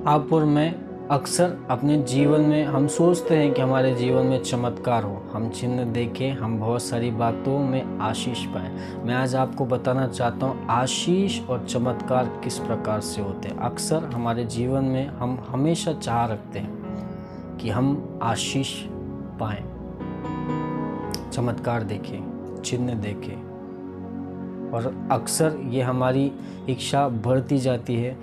आप और मैं अक्सर अपने जीवन में हम सोचते हैं कि हमारे जीवन में चमत्कार हो, हम चिन्ह देखें, हम बहुत सारी बातों में आशीष पाएं। मैं आज आपको बताना चाहता हूँ आशीष और चमत्कार किस प्रकार से होते हैं। अक्सर हमारे जीवन में हम हमेशा चाह रखते हैं कि हम आशीष पाएं, चमत्कार देखें, चिन्ह देखें, और अक्सर ये हमारी इच्छा बढ़ती जाती है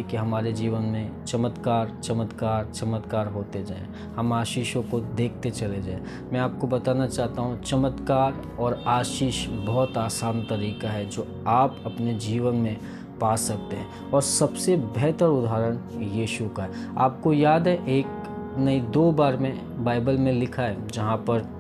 कि हमारे जीवन में चमत्कार होते जाएं, हम आशीषों को देखते चले जाएं। मैं आपको बताना चाहता हूँ चमत्कार और आशीष बहुत आसान तरीका है जो आप अपने जीवन में पा सकते हैं, और सबसे बेहतर उदाहरण यीशु का है। आपको याद है, एक नहीं दो बार में बाइबल में लिखा है जहाँ पर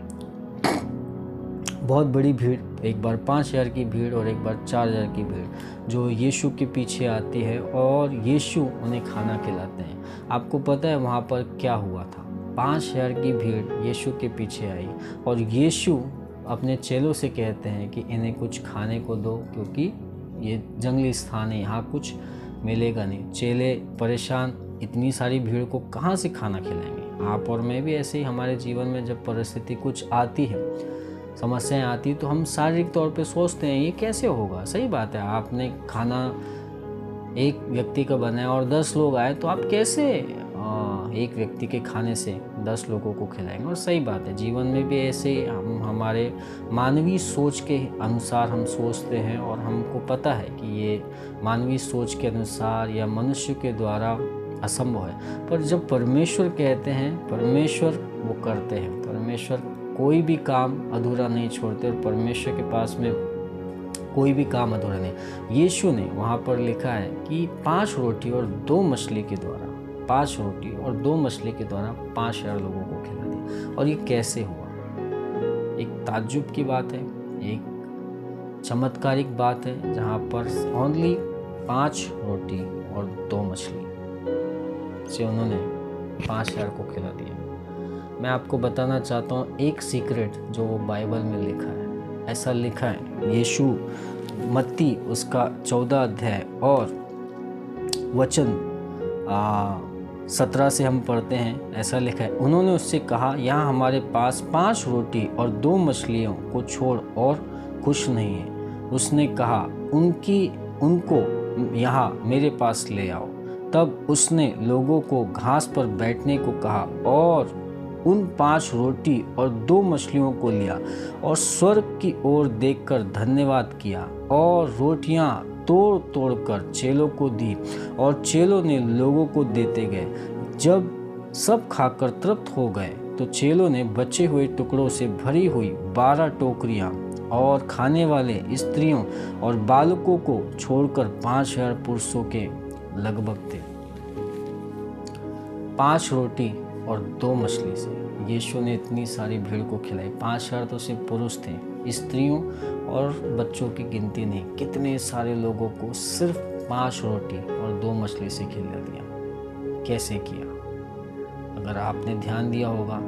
बहुत बड़ी भीड़, एक बार 5,000 की भीड़ और एक बार 4,000 की भीड़ जो यीशु के पीछे आती है और यीशु उन्हें खाना खिलाते हैं। आपको पता है वहाँ पर क्या हुआ था? 5,000 की भीड़ यीशु के पीछे आई और यीशु अपने चेलों से कहते हैं कि इन्हें कुछ खाने को दो, क्योंकि ये जंगली स्थान है, यहाँ कुछ मिलेगा नहीं। चेले परेशान, इतनी सारी भीड़ को कहाँ से खाना खिलाएंगे। आप और मैं भी ऐसे ही हमारे जीवन में जब परिस्थिति कुछ आती है, समस्याएं आती, तो हम शारीरिक तौर पे सोचते हैं ये कैसे होगा। सही बात है, आपने खाना एक व्यक्ति का बनाया और 10 लोग आए, तो आप कैसे एक व्यक्ति के खाने से 10 लोगों को खिलाएंगे। और सही बात है, जीवन में भी ऐसे हम हमारे मानवीय सोच के अनुसार हम सोचते हैं, और हमको पता है कि ये मानवीय सोच के अनुसार या मनुष्य के द्वारा असंभव है। पर जब परमेश्वर कहते हैं, परमेश्वर वो करते हैं। परमेश्वर कोई भी काम अधूरा नहीं छोड़ते, और परमेश्वर के पास में कोई भी काम अधूरा नहीं। यीशु ने वहाँ पर लिखा है कि 5 रोटी और 2 मछली के द्वारा 5,000 लोगों को खिला दिया। और ये कैसे हुआ? एक ताज्जुब की बात है, एक चमत्कारिक बात है, जहाँ पर ओनली 5 रोटी और 2 मछली से उन्होंने 5,000 को खिला दिया। मैं आपको बताना चाहता हूँ एक सीक्रेट जो वो बाइबल में लिखा है। ऐसा लिखा है, यीशु मत्ती उसका 14 अध्याय और वचन 17 से हम पढ़ते हैं। ऐसा लिखा है, उन्होंने उससे कहा, यहाँ हमारे पास 5 रोटी और 2 मछलियों को छोड़ और कुछ नहीं है। उसने कहा, उनको यहाँ मेरे पास ले आओ। तब उसने लोगों को घास पर बैठने को कहा और उन 5 रोटी और 2 मछलियों को लिया और स्वर्ग की ओर देखकर धन्यवाद किया और रोटियां तोड़ तोड़ कर चेलों को दी, और चेलों ने लोगों को देते गए। जब सब खाकर तृप्त हो गए तो चेलों ने बचे हुए टुकड़ों से भरी हुई 12 टोकरियां और खाने वाले स्त्रियों और बालकों को छोड़कर 5,000 पुरुषों के लगभग थे। 5 रोटी और 2 मछली से यीशु ने इतनी सारी भीड़ को खिलाई। 5,000 तो सिर्फ पुरुष थे, स्त्रियों और बच्चों की गिनती नहीं। कितने सारे लोगों को सिर्फ 5 रोटी और 2 मछली से खिला दिया। कैसे किया? अगर आपने ध्यान दिया होगा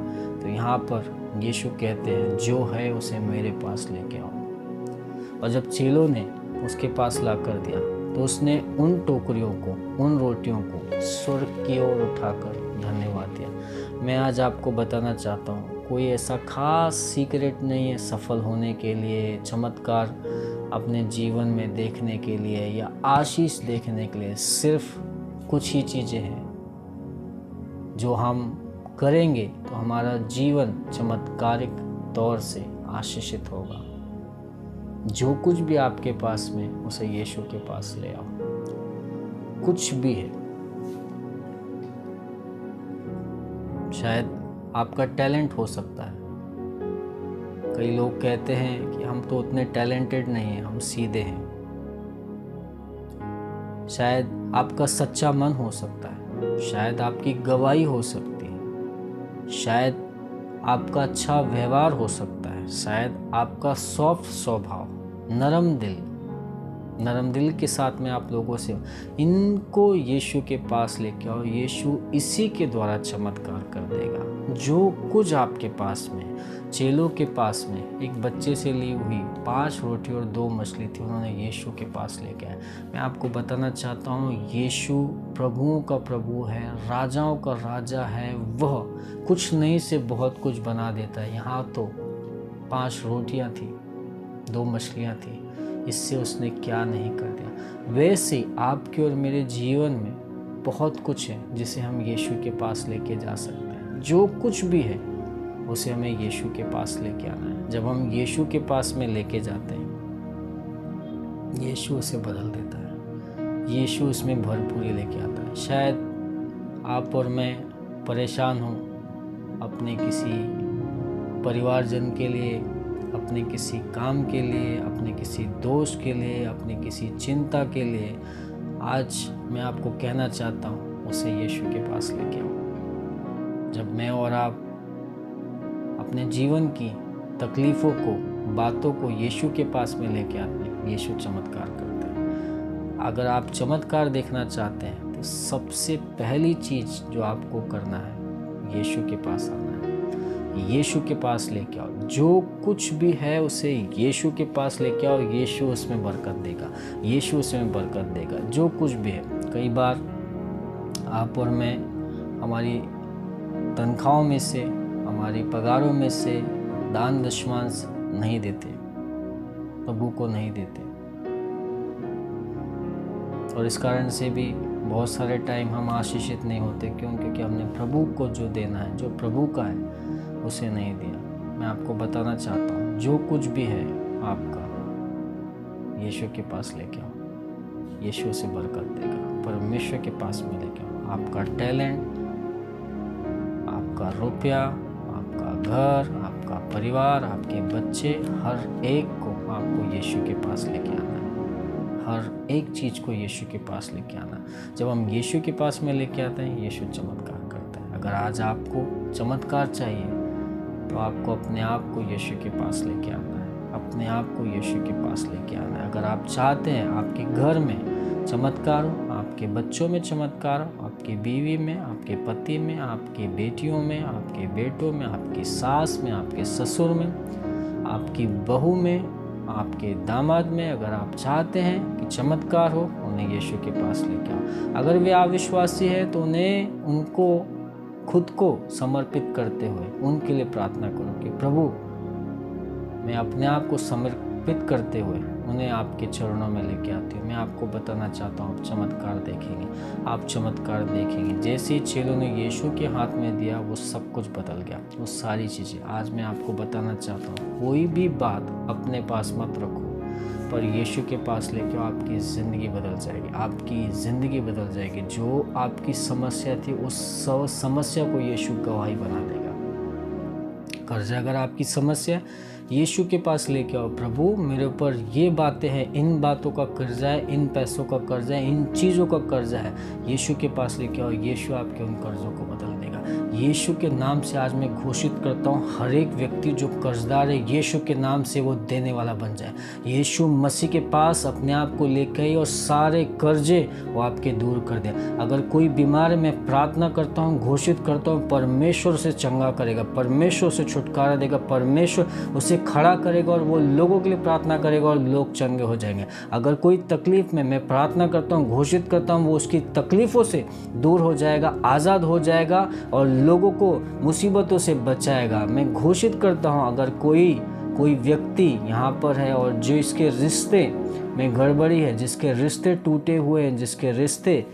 तो यहाँ पर यीशु कहते हैं, जो है उसे मेरे पास लेके आओ। और जब चेलों ने उसके पास ला कर दिया तो उसने उन टोकरियों को, उन रोटियों को स्वर्ग की ओर उठाकर धन्यवाद दिया। मैं आज आपको बताना चाहता हूँ, कोई ऐसा खास सीक्रेट नहीं है सफल होने के लिए, चमत्कार अपने जीवन में देखने के लिए या आशीष देखने के लिए। सिर्फ कुछ ही चीज़ें हैं जो हम करेंगे तो हमारा जीवन चमत्कारिक तौर से आशीषित होगा। जो कुछ भी आपके पास में, उसे यीशु के पास ले आओ। कुछ भी है, शायद आपका टैलेंट हो सकता है। कई लोग कहते हैं कि हम तो उतने टैलेंटेड नहीं हैं, हम सीधे हैं। शायद आपका सच्चा मन हो सकता है, शायद आपकी गवाही हो सकती है, शायद आपका अच्छा व्यवहार हो सकता है, शायद आपका सॉफ्ट स्वभाव, नरम दिल, नरम दिल के साथ में आप लोगों से इनको यीशु के पास लेके आओ। यीशु इसी के द्वारा चमत्कार कर देगा। जो कुछ आपके पास में, चेलों के पास में एक बच्चे से ली हुई 5 रोटी और 2 मछली थी, उन्होंने यीशु के पास लेके आए। मैं आपको बताना चाहता हूँ, यीशु प्रभुओं का प्रभु है, राजाओं का राजा है। वह कुछ नहीं से बहुत कुछ बना देता है। यहाँ तो 5 रोटियाँ थी, 2 मछलियाँ थी, इससे उसने क्या नहीं कर दिया। वैसे आपके और मेरे जीवन में बहुत कुछ है जिसे हम यीशु के पास लेके जा सकते हैं। जो कुछ भी है उसे हमें यीशु के पास लेके आना है। जब हम यीशु के पास में लेके जाते हैं, यीशु उसे बदल देता है। यीशु उसमें भरपूरी लेके आता है। शायद आप और मैं परेशान हों अपने किसी परिवारजन के लिए, अपने किसी काम के लिए, अपने किसी दोस्त के लिए, अपने किसी चिंता के लिए। आज मैं आपको कहना चाहता हूँ, उसे यीशु के पास लेके आओ। जब मैं और आप अपने जीवन की तकलीफ़ों को, बातों को यीशु के पास में लेके आते हैं, यीशु चमत्कार करता है। अगर आप चमत्कार देखना चाहते हैं तो सबसे पहली चीज़ जो आपको करना है, यीशु के पास आना है। यीशु के पास लेके आओ। जो कुछ भी है उसे यीशु के पास लेके आओ। यीशु उसमें बरकत देगा, यीशु उसमें बरकत देगा। जो कुछ भी है, कई बार आप और मैं हमारी तनख्वाहों में से, हमारी पगारों में से दान दशमांश नहीं देते, प्रभु को नहीं देते, और इस कारण से भी बहुत सारे टाइम हम आशीषित नहीं होते। क्यों? क्योंकि हमने प्रभु को जो देना है, जो प्रभु का है, उसे नहीं दिया। मैं आपको बताना चाहता हूँ, जो कुछ भी है आपका, यीशु के पास लेके आओ। यीशु से बरकत देगा। परमेश्वर के पास में लेके आओ। आपका टैलेंट, आपका रुपया, आपका घर, आपका परिवार, आपके बच्चे, हर एक को आपको यीशु के पास लेके आना है। हर एक चीज़ को यीशु के पास लेके आना। जब हम यीशु के पास में लेके आते हैं, यीशु चमत्कार करता है। अगर आज आपको चमत्कार चाहिए तो आपको अपने आप को यीशु के पास लेके आना है। अपने आप को यीशु के पास लेके आना है। अगर आप चाहते हैं आपके घर में चमत्कार हो, आपके बच्चों में चमत्कार हो, आपकी बीवी में, आपके पति में, आपकी बेटियों में, आपके बेटों में, आपकी सास में, आपके ससुर में, आपकी बहू में, आपके दामाद में, अगर आप चाहते हैं कि चमत्कार हो, उन्हें यीशु के पास लेके आओ। अगर वे अविश्वासी है तो उनको खुद को समर्पित करते हुए उनके लिए प्रार्थना करो कि प्रभु, मैं अपने आप को समर्पित करते हुए उन्हें आपके चरणों में लेके आती हूँ। मैं आपको बताना चाहता हूँ, आप चमत्कार देखेंगे, आप चमत्कार देखेंगे। जैसे ही चेलों ने यीशु के हाथ में दिया, वो सब कुछ बदल गया, वो सारी चीज़ें। आज मैं आपको बताना चाहता हूँ, कोई भी बात अपने पास मत रखो, पर यीशु के पास लेके आओ। आपकी ज़िंदगी बदल जाएगी, आपकी ज़िंदगी बदल जाएगी। जो आपकी समस्या थी, उस समस्या को यीशु गवाही बना देगा। कर्जा अगर आपकी समस्या, यीशु के पास लेके आओ। प्रभु, मेरे ऊपर ये बातें हैं, इन बातों का कर्जा है, इन पैसों का कर्जा है, इन चीज़ों का कर्जा है। यीशु के पास लेके आओ। यीशु आपके उन कर्जों को बदल देगा। यीशु के नाम से आज मैं घोषित करता हूँ, हर एक व्यक्ति जो कर्जदार है, यीशु के नाम से वो देने वाला बन जाए। यीशु मसीह के पास अपने आप को लेके आइए और सारे कर्जे वो आपके दूर कर दे। अगर कोई बीमार है, मैं प्रार्थना करता हूँ, घोषित करता हूँ, परमेश्वर से चंगा करेगा, परमेश्वर से छुटकारा देगा, परमेश्वर उसे खड़ा करेगा और वो लोगों के लिए प्रार्थना करेगा और लोग चंगे हो जाएंगे। अगर कोई तकलीफ में, मैं प्रार्थना करता हूँ, घोषित करता हूँ, वो उसकी तकलीफ़ों से दूर हो जाएगा, आज़ाद हो जाएगा और लोगों को मुसीबतों से बचाएगा। मैं घोषित करता हूँ, अगर कोई व्यक्ति यहाँ पर है और जो इसके रिश्ते में गड़बड़ी है, जिसके रिश्ते टूटे हुए हैं, जिसके रिश्ते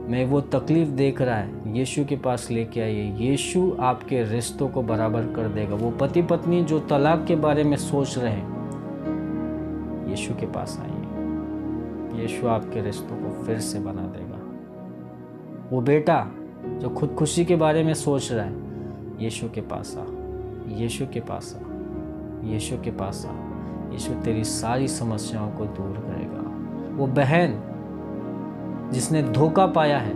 में वो तकलीफ़ देख रहा है, यीशु के पास लेके आइए। यीशु आपके रिश्तों को बराबर कर देगा। वो पति पत्नी जो तलाक के बारे में सोच रहे हैं, यीशु के पास आइए। यीशु आपके रिश्तों को फिर से बना देगा। वो बेटा जो खुदकुशी के बारे में सोच रहा है, यीशु के पास आ, यीशु के पास आ, यीशु के पास आ। यीशु तेरी सारी समस्याओं को दूर करेगा। वो बहन जिसने धोखा पाया है,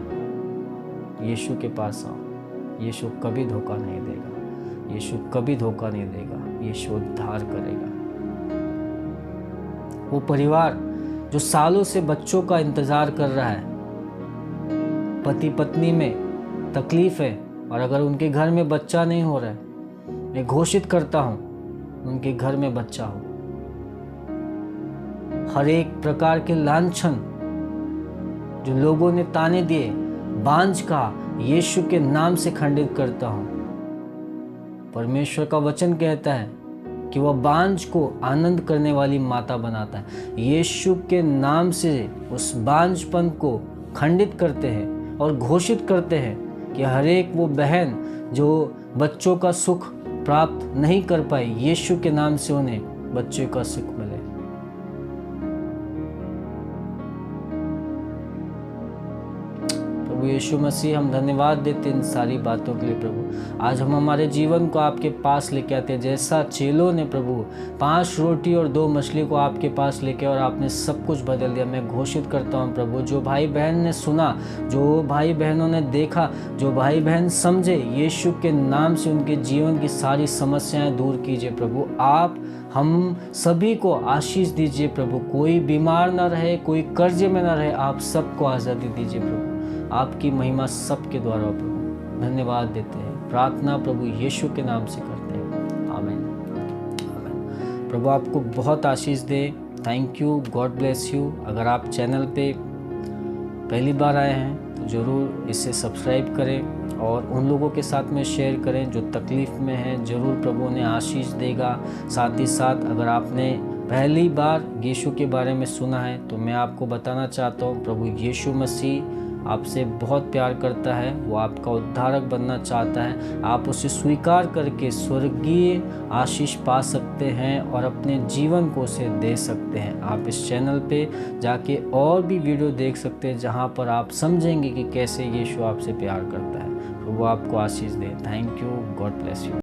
यीशु के पास आओ। यीशु कभी धोखा नहीं देगा, यीशु कभी धोखा नहीं देगा। यीशु उद्धार करेगा। वो परिवार जो सालों से बच्चों का इंतज़ार कर रहा है, पति पत्नी में तकलीफ़ है और अगर उनके घर में बच्चा नहीं हो रहा है, मैं घोषित करता हूँ उनके घर में बच्चा हो। हर एक प्रकार के लांछन जो लोगों ने ताने दिए, बांझ का यीशु के नाम से खंडित करता हूँ। परमेश्वर का वचन कहता है कि वह बांझ को आनंद करने वाली माता बनाता है। यीशु के नाम से उस बांझपन को खंडित करते हैं और घोषित करते हैं कि हर एक वो बहन जो बच्चों का सुख प्राप्त नहीं कर पाई, यीशु के नाम से उन्हें बच्चों का सुख मिले। प्रभु यीशु मसीह, हम धन्यवाद देते हैं इन सारी बातों के लिए। प्रभु आज हम हमारे जीवन को आपके पास लेके आते हैं, जैसा चेलों ने प्रभु 5 रोटी और 2 मछली को आपके पास लेके और आपने सब कुछ बदल दिया। मैं घोषित करता हूँ प्रभु, जो भाई बहन ने सुना, जो भाई बहनों ने देखा, जो भाई बहन समझे, यीशु के नाम से उनके जीवन की सारी समस्याएं दूर कीजिए प्रभु। आप हम सभी को आशीष दीजिए प्रभु। कोई बीमार ना रहे, कोई कर्जे में ना रहे, आप सबको आज़ादी दीजिए प्रभु। आपकी महिमा सबके द्वारा प्रभु। धन्यवाद देते हैं, प्रार्थना प्रभु यीशु के नाम से करते हैं, आमीन आमीन। प्रभु आपको बहुत आशीष दे। Thank you, god bless you. अगर आप चैनल पे पहली बार आए हैं तो ज़रूर इसे सब्सक्राइब करें और उन लोगों के साथ में शेयर करें जो तकलीफ़ में हैं। ज़रूर प्रभु उन्हें आशीष देगा। साथ ही साथ अगर आपने पहली बार यीशु के बारे में सुना है तो मैं आपको बताना चाहता हूँ, प्रभु यीशु मसीह आपसे बहुत प्यार करता है। वो आपका उद्धारक बनना चाहता है। आप उसे स्वीकार करके स्वर्गीय आशीष पा सकते हैं और अपने जीवन को उसे दे सकते हैं। आप इस चैनल पे जाके और भी वीडियो देख सकते हैं जहां पर आप समझेंगे कि कैसे यीशु आपसे प्यार करता है। तो वो आपको आशीष दे। Thank you, god bless you.